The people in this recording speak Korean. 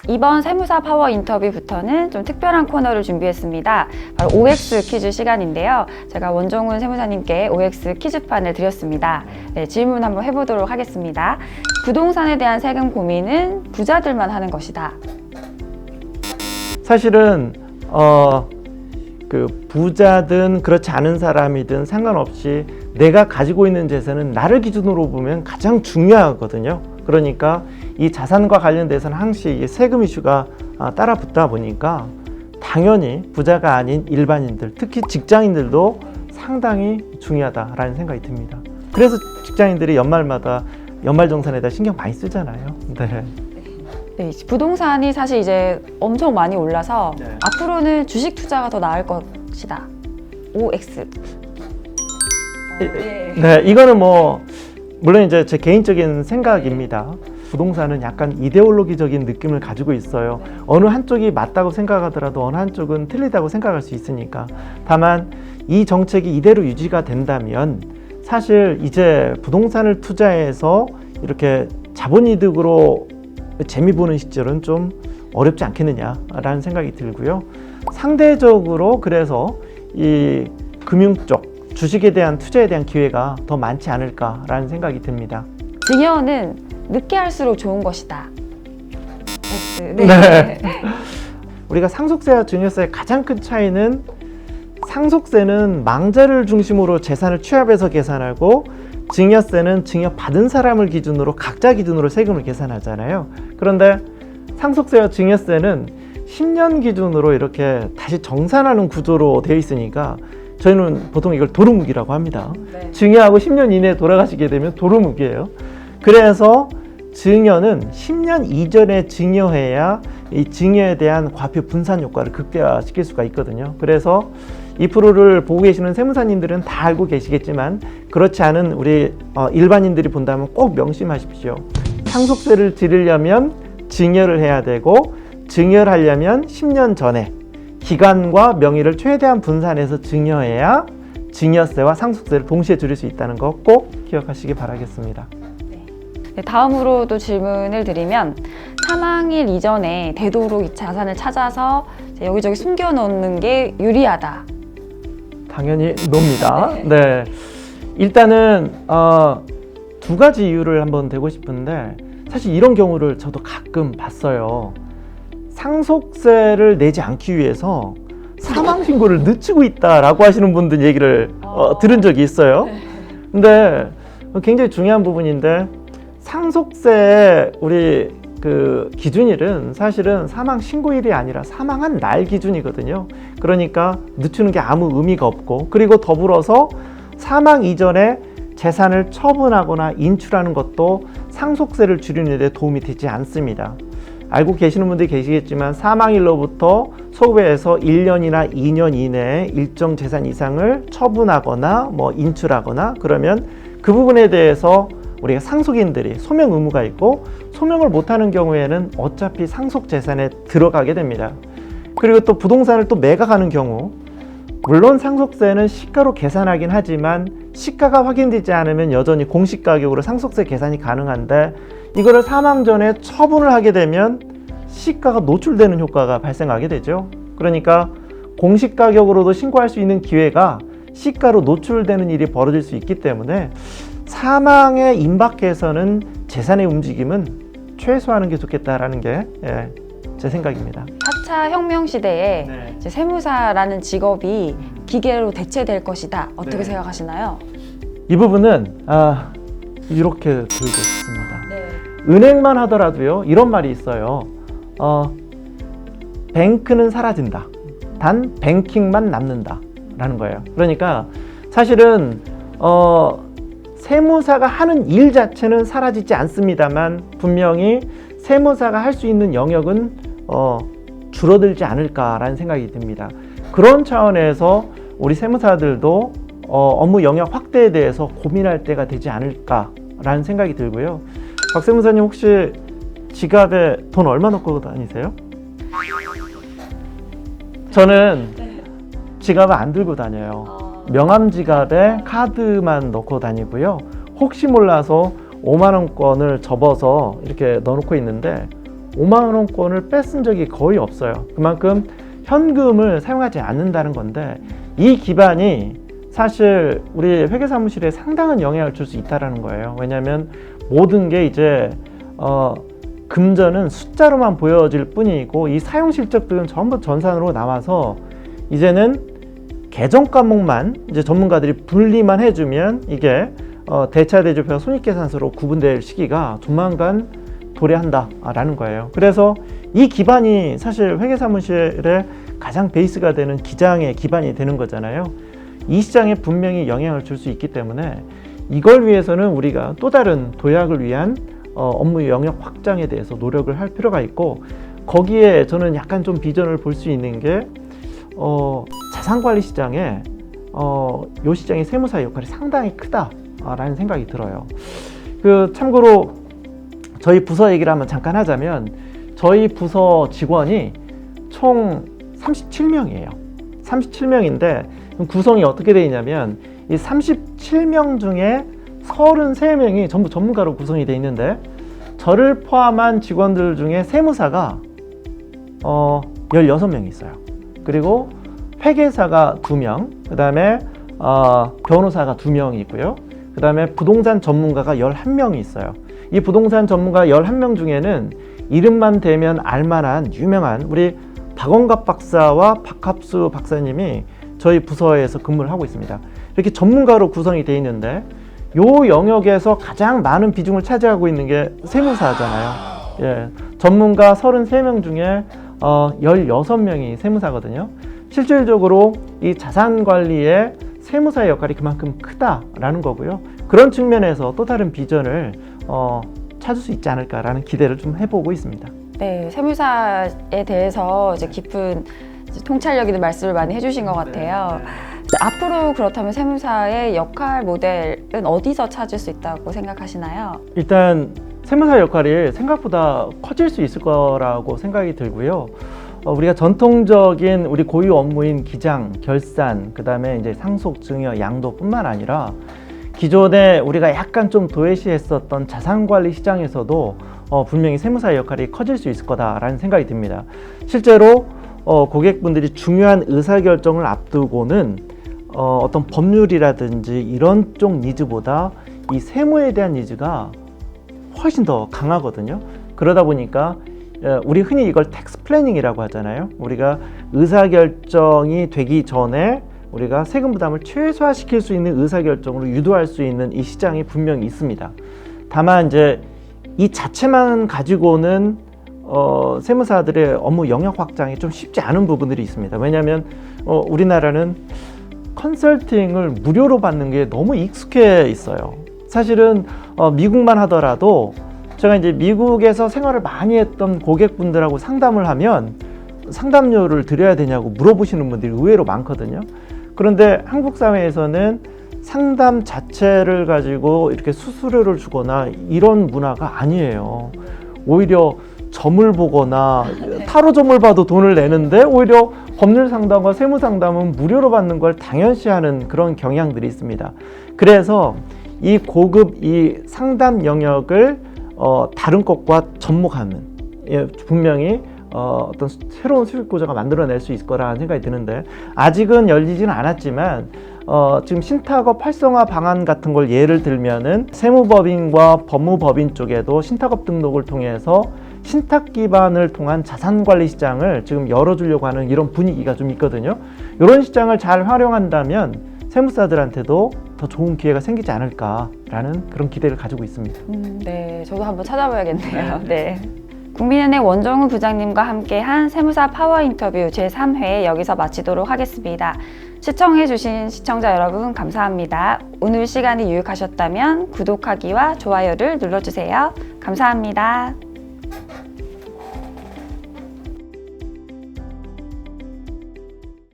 이번 세무사 파워 인터뷰부터는 좀 특별한 코너를 준비했습니다. 바로 OX 퀴즈 시간인데요. 제가 원종훈 세무사님께 OX 퀴즈판을 드렸습니다. 네, 질문 한번 해보도록 하겠습니다. 부동산에 대한 세금 고민은 부자들만 하는 것이다. 사실은 그 부자든 그렇지 않은 사람이든 상관없이 내가 가지고 있는 재산은 나를 기준으로 보면 가장 중요하거든요. 그러니까 이 자산과 관련돼서는 항시 이 세금 이슈가 따라 붙다 보니까 당연히 부자가 아닌 일반인들, 특히 직장인들도 상당히 중요하다라는 생각이 듭니다. 그래서 직장인들이 연말마다 연말정산에다 신경 많이 쓰잖아요. 네. 네, 부동산이 사실 이제 엄청 많이 올라서 네. 앞으로는 주식 투자가 더 나을 것이다. OX. 네, 이거는 물론 이제 제 개인적인 생각입니다. 부동산은 약간 이데올로기적인 느낌을 가지고 있어요. 어느 한쪽이 맞다고 생각하더라도 어느 한쪽은 틀리다고 생각할 수 있으니까. 다만 이 정책이 이대로 유지가 된다면 사실 이제 부동산을 투자해서 이렇게 자본이득으로 재미 보는 시절은 좀 어렵지 않겠느냐라는 생각이 들고요. 상대적으로 그래서 이 금융 쪽 주식에 대한 투자에 대한 기회가 더 많지 않을까라는 생각이 듭니다. 증여는 늦게 할수록 좋은 것이다. 네. 네. 우리가 상속세와 증여세의 가장 큰 차이는 상속세는 망자를 중심으로 재산을 취합해서 계산하고 증여세는 증여받은 사람을 기준으로 각자 기준으로 세금을 계산하잖아요. 그런데 상속세와 증여세는 10년 기준으로 이렇게 다시 정산하는 구조로 되어 있으니까 저희는 보통 이걸 도루묵이라고 합니다. 네. 증여하고 10년 이내에 돌아가시게 되면 도루묵이에요. 그래서 증여는 10년 이전에 증여해야 이 증여에 대한 과표 분산 효과를 극대화시킬 수가 있거든요. 그래서 이 프로를 보고 계시는 세무사님들은 다 알고 계시겠지만 그렇지 않은 우리 일반인들이 본다면 꼭 명심하십시오. 상속세를 지르려면 증여를 해야 되고 증여를 하려면 10년 전에 기간과 명의를 최대한 분산해서 증여해야 증여세와 상속세를 동시에 줄일 수 있다는 거 꼭 기억하시기 바라겠습니다. 네, 다음으로 또 질문을 드리면 사망일 이전에 되도록 이 자산을 찾아서 여기저기 숨겨놓는 게 유리하다. 당연히 노입니다. 네. 일단은 두 가지 이유를 한번 대고 싶은데 사실 이런 경우를 저도 가끔 봤어요. 상속세를 내지 않기 위해서 사망 신고를 늦추고 있다라고 하시는 분들 얘기를 들은 적이 있어요. 근데 굉장히 중요한 부분인데 상속세의 우리 그 기준일은 사실은 사망 신고일이 아니라 사망한 날 기준이거든요. 그러니까 늦추는 게 아무 의미가 없고, 그리고 더불어서 사망 이전에 재산을 처분하거나 인출하는 것도 상속세를 줄이는 데 도움이 되지 않습니다. 알고 계시는 분들이 계시겠지만 사망일로부터 소급해서 1년이나 2년 이내에 일정 재산 이상을 처분하거나 인출하거나 그러면 그 부분에 대해서 우리가 상속인들이 소명 의무가 있고 소명을 못하는 경우에는 어차피 상속 재산에 들어가게 됩니다. 그리고 또 부동산을 또 매각하는 경우 물론 상속세는 시가로 계산하긴 하지만 시가가 확인되지 않으면 여전히 공시가격으로 상속세 계산이 가능한데 이거를 사망 전에 처분을 하게 되면 시가가 노출되는 효과가 발생하게 되죠. 그러니까 공시가격으로도 신고할 수 있는 기회가 시가로 노출되는 일이 벌어질 수 있기 때문에 사망에 임박해서는 재산의 움직임은 최소화하는 게 좋겠다라는 게 제 생각입니다. 4차 혁명 시대에 네. 이제 세무사라는 직업이 기계로 대체될 것이다. 어떻게 네. 생각하시나요? 이 부분은 이렇게 들고 있습니다. 네. 은행만 하더라도요 이런 말이 있어요. 뱅크는 사라진다. 단 뱅킹만 남는다 라는 거예요. 그러니까 사실은 세무사가 하는 일 자체는 사라지지 않습니다만 분명히 세무사가 할 수 있는 영역은 줄어들지 않을까라는 생각이 듭니다. 그런 차원에서 우리 세무사들도 업무 영역 확대에 대해서 고민할 때가 되지 않을까라는 생각이 들고요. 박 세무사님 혹시 지갑에 돈 얼마 넣고 다니세요? 저는 지갑을 안 들고 다녀요. 명함 지갑에 카드만 넣고 다니고요. 혹시 몰라서 5만 원권을 접어서 이렇게 넣어놓고 있는데 5만 원권을 뺏은 적이 거의 없어요. 그만큼 현금을 사용하지 않는다는 건데, 이 기반이 사실 우리 회계사무실에 상당한 영향을 줄 수 있다는 거예요. 왜냐하면 모든 게 이제 금전은 숫자로만 보여질 뿐이고, 이 사용 실적들은 전부 전산으로 나와서 이제는 계정 과목만 이제 전문가들이 분리만 해주면 이게 대차대조표와 손익계산서로 구분될 시기가 조만간 도래한다라는 거예요. 그래서 이 기반이 사실 회계사무실의 가장 베이스가 되는 기장의 기반이 되는 거잖아요. 이 시장에 분명히 영향을 줄 수 있기 때문에 이걸 위해서는 우리가 또 다른 도약을 위한 업무 영역 확장에 대해서 노력을 할 필요가 있고, 거기에 저는 약간 좀 비전을 볼 수 있는 게 자산관리 시장에 이 시장의 세무사의 역할이 상당히 크다라는 생각이 들어요. 참고로 저희 부서 얘기를 한번 잠깐 하자면, 저희 부서 직원이 총 37명이에요. 37명인데 구성이 어떻게 되어 있냐면, 이 37명 중에 33명이 전부 전문가로 구성이 되어 있는데, 저를 포함한 직원들 중에 세무사가 16명이 있어요. 그리고 회계사가 2명, 그 다음에 변호사가 2명이 있고요. 그 다음에 부동산 전문가가 11명이 있어요. 이 부동산 전문가 11명 중에는 이름만 대면 알만한 유명한 우리 박원갑 박사와 박합수 박사님이 저희 부서에서 근무를 하고 있습니다. 이렇게 전문가로 구성이 되어 있는데, 이 영역에서 가장 많은 비중을 차지하고 있는 게 세무사잖아요. 예, 전문가 33명 중에 16명이 세무사거든요. 실질적으로 이 자산관리의 세무사의 역할이 그만큼 크다라는 거고요. 그런 측면에서 또 다른 비전을 찾을 수 있지 않을까라는 기대를 좀 해보고 있습니다. 네, 세무사에 대해서 이제 깊은 통찰력 있는 말씀을 많이 해주신 것 같아요. 앞으로 그렇다면 세무사의 역할 모델은 어디서 찾을 수 있다고 생각하시나요? 일단 세무사 역할이 생각보다 커질 수 있을 거라고 생각이 들고요. 우리가 전통적인 우리 고유 업무인 기장, 결산, 그 다음에 이제 상속, 증여, 양도뿐만 아니라 기존에 우리가 약간 좀 도외시했었던 자산관리 시장에서도 분명히 세무사의 역할이 커질 수 있을 거다라는 생각이 듭니다. 실제로 고객분들이 중요한 의사결정을 앞두고는 어떤 법률이라든지 이런 쪽 니즈보다 이 세무에 대한 니즈가 훨씬 더 강하거든요. 그러다 보니까 우리 흔히 이걸 텍스 플래닝이라고 하잖아요. 우리가 의사결정이 되기 전에 우리가 세금 부담을 최소화시킬 수 있는 의사결정으로 유도할 수 있는 이 시장이 분명히 있습니다. 다만 이제 이 자체만 가지고는 세무사들의 업무 영역 확장이 좀 쉽지 않은 부분들이 있습니다. 왜냐하면 우리나라는 컨설팅을 무료로 받는 게 너무 익숙해 있어요. 사실은 미국만 하더라도 제가 이제 미국에서 생활을 많이 했던 고객분들하고 상담을 하면 상담료를 드려야 되냐고 물어보시는 분들이 의외로 많거든요. 그런데 한국 사회에서는 상담 자체를 가지고 이렇게 수수료를 주거나 이런 문화가 아니에요. 오히려 점을 보거나 타로 점을 봐도 돈을 내는데, 오히려 법률 상담과 세무 상담은 무료로 받는 걸 당연시하는 그런 경향들이 있습니다. 그래서 이 고급 이 상담 영역을 다른 것과 접목하는, 분명히 어떤 새로운 수익 구조가 만들어낼 수 있을 거라는 생각이 드는데, 아직은 열리지는 않았지만 지금 신탁업 활성화 방안 같은 걸 예를 들면은 세무법인과 법무법인 쪽에도 신탁업 등록을 통해서 신탁 기반을 통한 자산관리 시장을 지금 열어주려고 하는 이런 분위기가 좀 있거든요. 이런 시장을 잘 활용한다면 세무사들한테도 더 좋은 기회가 생기지 않을까라는 그런 기대를 가지고 있습니다. 네, 저도 한번 찾아봐야겠네요. 네. 국민은행 원종우 부장님과 함께한 세무사 파워 인터뷰 제3회 여기서 마치도록 하겠습니다. 시청해주신 시청자 여러분 감사합니다. 오늘 시간이 유익하셨다면 구독하기와 좋아요를 눌러주세요. 감사합니다.